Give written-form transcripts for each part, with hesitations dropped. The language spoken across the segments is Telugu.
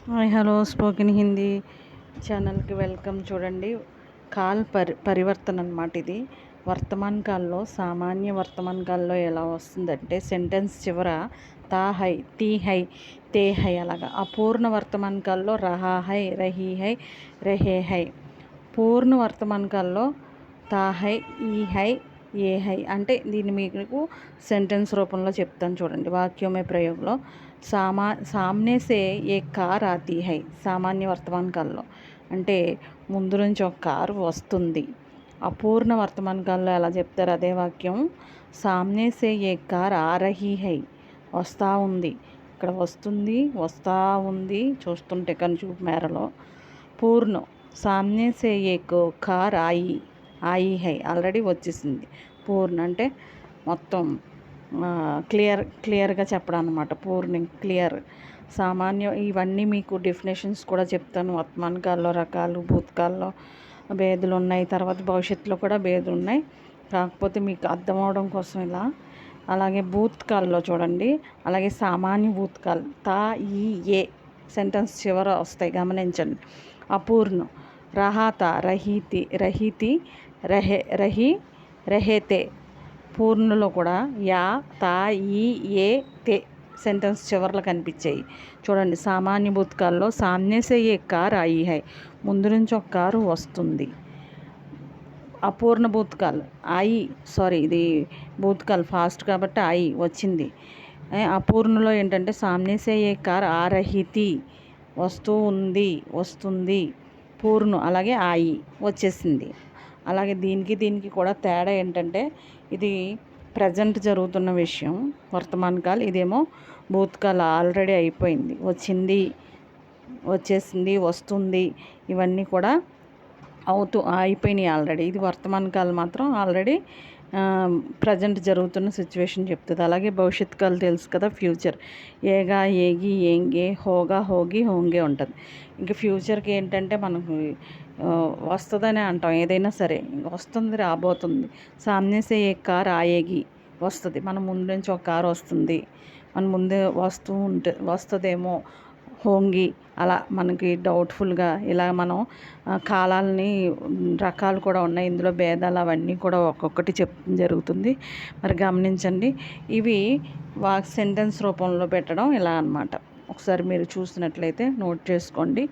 హాయ్ హలో స్పోకెన్ హిందీ ఛానల్కి వెల్కమ్. చూడండి, కాల్ పరివర్తన అన్నమాట. ఇది వర్తమాన్ కాల్లో సామాన్య వర్తమాన్ కాల్లో ఎలా వస్తుందంటే సెంటెన్స్ చివర తా హై, టీ హై, తే హై అలాగా. అపూర్ణ వర్తమాన్ కాల్లో రహా హై, రహీ హై, రెహే హై. పూర్ణ వర్తమాన్ కాల్లో తా హై, ఈ హై, ఏ హై. అంటే దీన్ని మీకు సెంటెన్స్ రూపంలో చెప్తాను చూడండి. వాక్యమే ప్రయోగంలో సామ్నే సే ఏ కార్ ఆతీ హై. సామాన్య వర్తమాన కాలంలో అంటే ముందు నుంచి ఒక కారు వస్తుంది. అపూర్ణ వర్తమాన కాలంలో ఎలా చెప్తారు అదే వాక్యం. సామ్నే సే ఏ కార్ ఆ రహీ హై. వస్తూ ఉంది, ఇక్కడ వస్తుంది, వస్తూ ఉంది చూస్తుంటే కనుచూపు మేరలో. పూర్ణ సామ్నే సే ఏక్ కార్ ఆయి, ఆయి హై ఆల్రెడీ వచ్చేసింది. పూర్ణ అంటే మొత్తం క్లియర్గా చెప్పడం అనమాట. పూర్ణ క్లియర్. సామాన్య ఇవన్నీ మీకు డెఫినేషన్స్ కూడా చెప్తాను. వర్తమానకాల్లో రకాలు, భూతకాల్లో భేదాలు ఉన్నాయి, తర్వాత భవిష్యత్తులో కూడా భేదాలు ఉన్నాయి. కాకపోతే మీకు అర్థం అవడం కోసం ఇలా. అలాగే భూతకాల్లో చూడండి, అలాగే సామాన్య భూతకాల్ తా, ఈ, ఏ సెంటెన్స్ చివర వస్తాయి గమనించండి. అపూర్ణ రహాత, రహీతి, రహీతి, రహి, రహేతే. పూర్ణలో కూడా యా, తా, ఈ, ఏ, తే సెంటెన్స్ చివర్లో కనిపించాయి చూడండి. సామాన్య భూతకాల్లో సామ్నే సే ఏ కార్ ఆయి హై, ముందు నుంచి ఒక కారు వస్తుంది. అపూర్ణ భూతకాల్ ఇది భూతకాల్ ఫాస్ట్ కాబట్టి ఆయి వచ్చింది. అపూర్ణలో ఏంటంటే సామ్నే సే ఏ కార్ ఆ రహీ థీ, వస్తూ ఉంది, వస్తుంది. పూర్ణ అలాగే ఆయి వచ్చేసింది. అలాగే దీనికి కూడా తేడా ఏంటంటే ఇది ప్రజెంట్ జరుగుతున్న విషయం వర్తమాన కాల్, ఇదేమో భూతకాల్ ఆల్రెడీ అయిపోయింది. వచ్చింది, వచ్చేసింది, వస్తుంది, ఇవన్నీ కూడా అయిపోయినాయి ఆల్రెడీ. ఇది వర్తమాన కాల్ మాత్రం ఆల్రెడీ ప్రజెంట్ జరుగుతున్న సిచ్యువేషన్ చెప్తుంది. అలాగే భవిష్యత్ కాల్ తెలుసు కదా, ఫ్యూచర్ ఏగా, ఏగి, ఏంగే, హోగా, హోగి, హోంగే ఉంటుంది. ఇంకా ఫ్యూచర్కి ఏంటంటే మనకు వస్తుందనే అంటాం. ఏదైనా సరే వస్తుంది, రాబోతుంది. సామ్నే సే ఏ కార్ ఆయేగి వస్తుంది. మన ముందు నుంచి ఒక కారు వస్తుంది, మన ముందే వస్తుందేమో. హోంగి అలా మనకి డౌట్ఫుల్గా ఇలా మనం కాలాలని రకాలు కూడా ఉన్నాయి. ఇందులో భేదాలు అవన్నీ కూడా ఒక్కొక్కటి చెప్పడం జరుగుతుంది. మరి గమనించండి, ఇవి సెంటెన్స్ రూపంలో పెట్టడం ఇలా అన్నమాట. ఒకసారి మీరు చూసినట్లయితే నోట్ చేసుకోండి.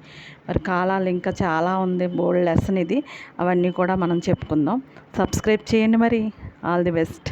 మరి కాలాలు ఇంకా చాలా ఉంది, బోల్డ్ లెసన్ ఇది. అవన్నీ కూడా మనం చెప్పుకుందాం. సబ్స్క్రైబ్ చేయండి మరి. All the best.